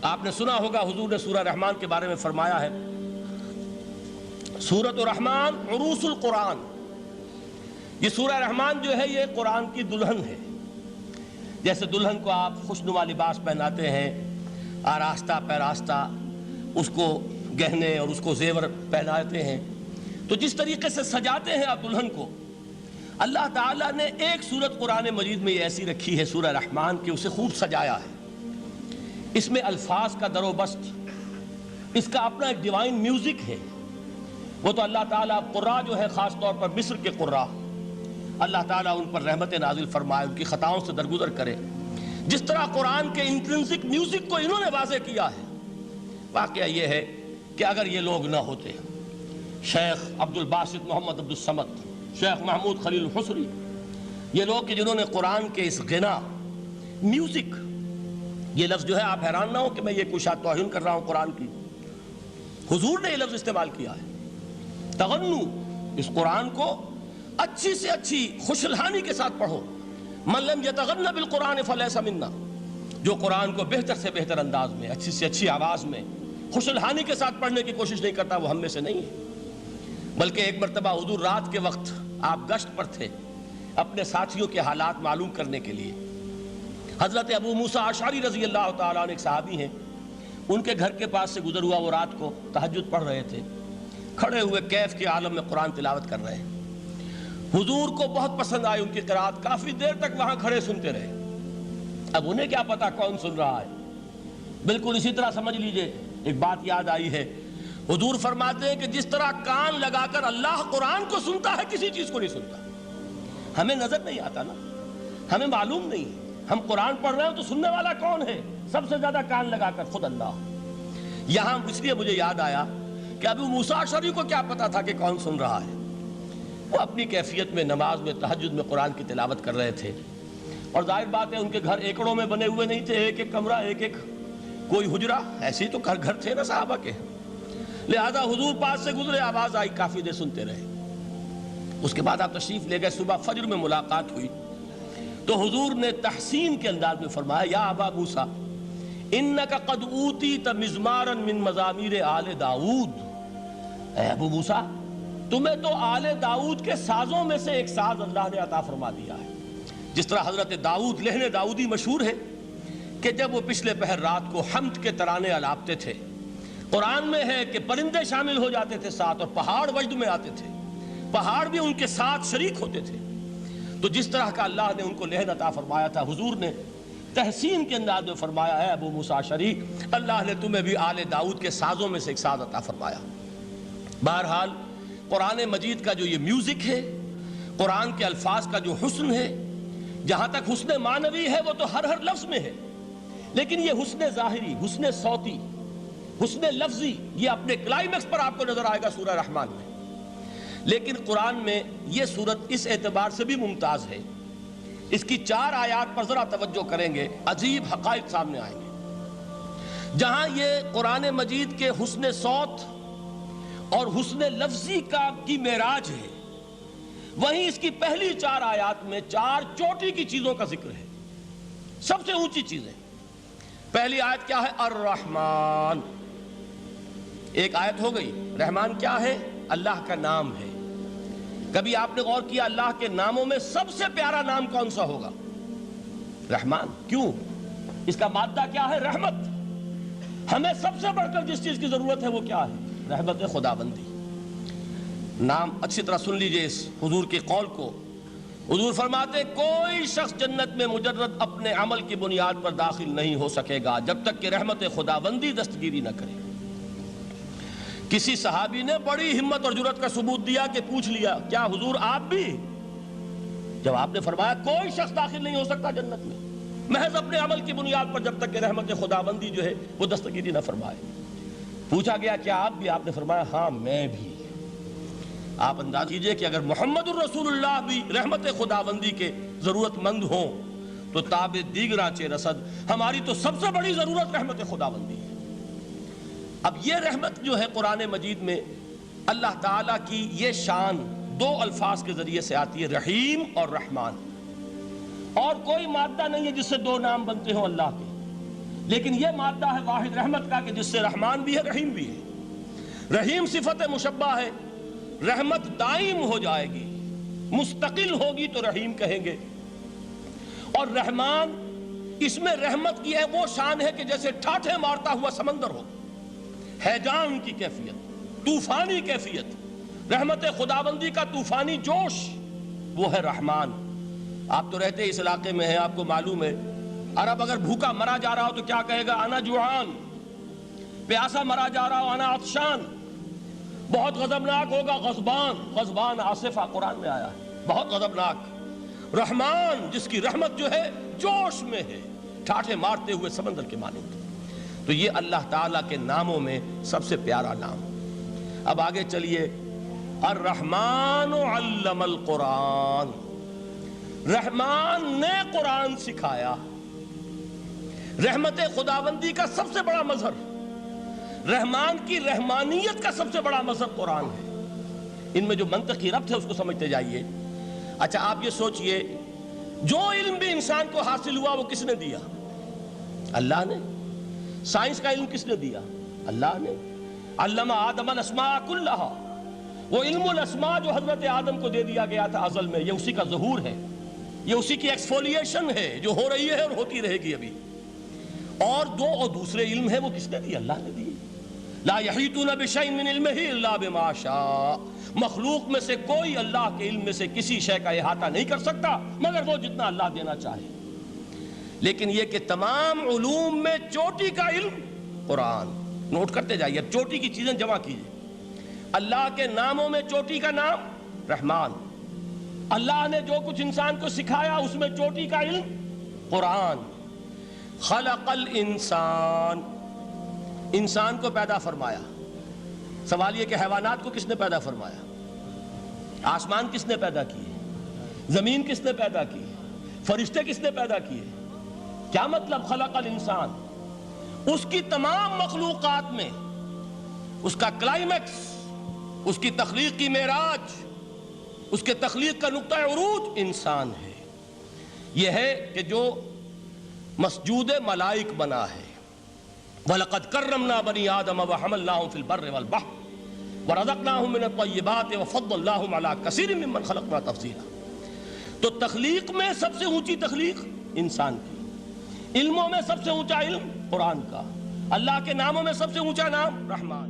آپ نے سنا ہوگا حضور نے سورہ رحمان کے بارے میں فرمایا ہے، سورۃ الرحمن عروس القرآن. یہ سورہ رحمان جو ہے یہ قرآن کی دلہن ہے. جیسے دلہن کو آپ خوشنما لباس پہناتے ہیں، آراستہ پیراستہ اس کو گہنے اور اس کو زیور پہناتے ہیں، تو جس طریقے سے سجاتے ہیں آپ دلہن کو، اللہ تعالیٰ نے ایک سورت قرآن مجید میں یہ ایسی رکھی ہے سورہ رحمان کہ اسے خوب سجایا ہے. اس میں الفاظ کا در و بست، اس کا اپنا ایک ڈیوائن میوزک ہے. وہ تو اللہ تعالیٰ قراء جو ہے خاص طور پر مصر کے قراء، اللہ تعالیٰ ان پر رحمت نازل فرمائے، ان کی خطاؤں سے درگزر کرے. جس طرح قرآن کے انٹرنسک میوزک کو انہوں نے واضح کیا ہے. واقعہ یہ ہے کہ اگر یہ لوگ نہ ہوتے، شیخ عبد الباسط محمد عبد الصمد، شیخ محمود خلیل الحصری، یہ لوگ کہ جنہوں نے قرآن کے اس غنا میوزک، یہ لفظ جو ہے آپ حیران نہ ہو کہ میں یہ کوئی شاید توہین کر رہا ہوں قرآن کی، حضور نے یہ لفظ استعمال کیا ہے. تغنو، اس قرآن کو اچھی سے اچھی خوشلہانی کے ساتھ پڑھو. من لم یتغن بالقرآن فلیس منا، جو قرآن کو بہتر سے بہتر انداز میں، اچھی سے اچھی آواز میں، خوشلہانی کے ساتھ پڑھنے کی کوشش نہیں کرتا، وہ ہم میں سے نہیں ہے. بلکہ ایک مرتبہ حضور رات کے وقت آپ گشت پر تھے اپنے ساتھیوں کے حالات معلوم کرنے کے لیے. حضرت ابو موسیٰ اشعری رضی اللہ تعالیٰ عنہ ایک صحابی ہیں، ان کے گھر کے پاس سے گزر ہوا، وہ رات کو تہجد پڑھ رہے تھے، کھڑے ہوئے کیف کے عالم میں قرآن تلاوت کر رہے ہیں. حضور کو بہت پسند آئی ان کی قرات، کافی دیر تک وہاں کھڑے سنتے رہے. اب انہیں کیا پتا کون سن رہا ہے. بالکل اسی طرح سمجھ لیجئے ایک بات یاد آئی ہے. حضور فرماتے ہیں کہ جس طرح کان لگا کر اللہ قرآن کو سنتا ہے، کسی چیز کو نہیں سنتا. ہمیں نظر نہیں آتا نا، ہمیں معلوم نہیں. ہم قرآن پڑھ رہے ہیں تو سننے والا کون ہے؟ سب سے زیادہ کان لگا کر خود اللہ. یہاں اس لیے مجھے یاد آیا کہ ابو موسیٰ اشعری کو کیا پتا تھا کہ کون سن رہا ہے. وہ اپنی کیفیت میں نماز میں تہجد میں قرآن کی تلاوت کر رہے تھے، اور ظاہر بات ہے ان کے گھر ایکڑوں میں بنے ہوئے نہیں تھے، ایک ایک کمرہ، ایک ایک کوئی حجرہ، ایسے ہی تو گھر تھے نا صحابہ کے. لہذا حضور پاس سے گزرے، آواز آئی، کافی دیر سنتے رہے. اس کے بعد آپ تشریف لے گئے، صبح فجر میں ملاقات ہوئی تو حضور نے تحسین کے انداز میں فرمایا، یا ابا موسیٰ انک قد اوتیت مزمارا من مزامیر آل داؤد. اے ابو موسیٰ، تمہیں تو آل داؤد کے سازوں میں سے ایک ساز اللہ نے عطا فرما دیا ہے. جس طرح حضرت داؤد لہن داؤدی مشہور ہے کہ جب وہ پچھلے پہر رات کو حمد کے ترانے الاپتے تھے، قرآن میں ہے کہ پرندے شامل ہو جاتے تھے ساتھ، اور پہاڑ وجد میں آتے تھے، پہاڑ بھی ان کے ساتھ شریک ہوتے تھے. تو جس طرح کا اللہ نے ان کو لہن عطا فرمایا تھا، حضور نے تحسین کے انداز میں فرمایا، ہے ابو موسیٰ اشعری، اللہ نے تمہیں بھی آل داؤد کے سازوں میں سے ایک ساز عطا فرمایا. بہرحال قرآن مجید کا جو یہ میوزک ہے، قرآن کے الفاظ کا جو حسن ہے، جہاں تک حسن معنوی ہے وہ تو ہر لفظ میں ہے، لیکن یہ حسن ظاہری، حسن صوتی، حسن لفظی، یہ اپنے کلائمیکس پر آپ کو نظر آئے گا سورہ رحمان میں. لیکن قرآن میں یہ سورت اس اعتبار سے بھی ممتاز ہے، اس کی 4 آیات پر ذرا توجہ کریں گے، عجیب حقائق سامنے آئیں گے. جہاں یہ قرآن مجید کے حسن صوت اور حسن لفظی کی معراج ہے، وہیں اس کی پہلی 4 آیات میں 4 چوٹی کی چیزوں کا ذکر ہے، سب سے اونچی چیزیں. پہلی آیت کیا ہے؟ الرحمن. ایک آیت ہو گئی. رحمان کیا ہے؟ اللہ کا نام ہے. کبھی آپ نے غور کیا اللہ کے ناموں میں سب سے پیارا نام کون سا ہوگا؟ رحمان. کیوں؟ اس کا مادہ کیا ہے؟ رحمت. ہمیں سب سے بڑھ کر جس چیز کی ضرورت ہے وہ کیا ہے؟ رحمت خداوندی. نام اچھی طرح سن لیجئے اس حضور کے قول کو. حضور فرماتے کوئی شخص جنت میں مجرد اپنے عمل کی بنیاد پر داخل نہیں ہو سکے گا جب تک کہ رحمت خداوندی دستگیری نہ کرے. کسی صحابی نے بڑی ہمت اور جرأت کا ثبوت دیا کہ پوچھ لیا، کیا حضور آپ بھی؟ جب آپ نے فرمایا کوئی شخص داخل نہیں ہو سکتا جنت میں محض اپنے عمل کی بنیاد پر جب تک کہ رحمت خداوندی جو ہے وہ دستگیری نہ فرمائے. پوچھا گیا کیا آپ بھی؟ آپ نے فرمایا ہاں میں بھی. آپ انداز کیجئے کہ اگر محمد الرسول اللہ بھی رحمت خداوندی کے ضرورت مند ہوں تو تاب دیگراں چے رسد، ہماری تو سب سے بڑی ضرورت رحمت خداوندی ہے. اب یہ رحمت جو ہے قرآن مجید میں اللہ تعالیٰ کی یہ شان 2 الفاظ کے ذریعے سے آتی ہے، رحیم اور رحمان. اور کوئی مادہ نہیں ہے جس سے 2 نام بنتے ہوں اللہ کے. لیکن یہ مادہ ہے واحد رحمت کا کہ جس سے رحمان بھی ہے رحیم بھی ہے۔ رحیم صفت مشبہ ہے، رحمت دائم ہو جائے گی، مستقل ہوگی تو رحیم کہیں گے، اور رحمان اس میں رحمت کی ہے وہ شان ہے کہ جیسے ٹھاٹھے مارتا ہوا سمندر ہو، ہیجان کی کیفیت، طوفانی کیفیت، رحمت خداوندی کا طوفانی جوش، وہ ہے رحمان۔ آپ تو رہتے اس علاقے میں ہیں، آپ کو معلوم ہے عرب اگر بھوکا مرا جا رہا ہو تو کیا کہے گا؟ انا جوعان۔ پیاسا مرا جا رہا ہو انا عطشان۔ بہت غضبناک ہوگا غضبان، غضبان آصفہ قرآن میں آیا ہے، بہت غضبناک۔ رحمان جس کی رحمت جو ہے جوش میں ہے، ٹھاٹھے مارتے ہوئے سمندر کے مانند۔ تو یہ اللہ تعالیٰ کے ناموں میں سب سے پیارا نام۔ اب آگے چلیے، الرحمن علم القرآن، رحمان نے قرآن سکھایا۔ رحمت خداوندی کا سب سے بڑا مظہر، رحمان کی رحمانیت کا سب سے بڑا مظہر قرآن ہے۔ ان میں جو منطقی ربط ہے اس کو سمجھتے جائیے۔ اچھا آپ یہ سوچئے، جو علم بھی انسان کو حاصل ہوا وہ کس نے دیا؟ اللہ نے۔ سائنس کا علم کس نے دیا؟ اللہ نے۔ علم آدم الاسماء کلہا، وہ علم الاسماء جو حضرت آدم کو دے دیا گیا تھا ازل میں، یہ اسی کا ظہور ہے، یہ اسی کی ایکسفولیشن ہے جو ہو رہی ہے اور ہوتی رہے گی ابھی۔ اور دوسرے علم ہے وہ کس نے دی؟ اللہ نے دی۔ لا یحیطون بشیء من علمہ الا بما شاء، مخلوق میں سے کوئی اللہ کے علم میں سے کسی شے کا احاطہ نہیں کر سکتا مگر وہ جتنا اللہ دینا چاہے۔ لیکن یہ کہ تمام علوم میں چوٹی کا علم قرآن، نوٹ کرتے جائیے، اب چوٹی کی چیزیں جمع کیجئے۔ اللہ کے ناموں میں چوٹی کا نام رحمان، اللہ نے جو کچھ انسان کو سکھایا اس میں چوٹی کا علم قرآن۔ خلق الانسان، انسان کو پیدا فرمایا۔ سوال یہ کہ حیوانات کو کس نے پیدا فرمایا؟ آسمان کس نے پیدا کیے؟ زمین کس نے پیدا کی؟ فرشتے کس نے پیدا کیے؟ کیا مطلب خلق الانسان؟ اس کی تمام مخلوقات میں اس کا کلائمیکس، اس کی تخلیق کی معراج، اس کے تخلیق کا نقطہ عروج انسان ہے۔ یہ ہے کہ جو مسجود ملائک بنا ہے۔ وَلَقَدْ كَرَّمْنَا بَنِي آدَمَ وَحَمَلْنَاهُمْ فِي الْبَرِّ وَالْبَحْرِ وَرَزَقْنَاهُمْ مِنَ الطَّيِّبَاتِ وَفَضَّلْنَاهُمْ عَلَى كَثِيرٍ مِّمَّنْ خَلَقْنَا تَفْضِيلًا۔ تو تخلیق میں سب سے اونچی تخلیق انسان کی، علموں میں سب سے اونچا علم قرآن کا، اللہ کے ناموں میں سب سے اونچا نام رحمان۔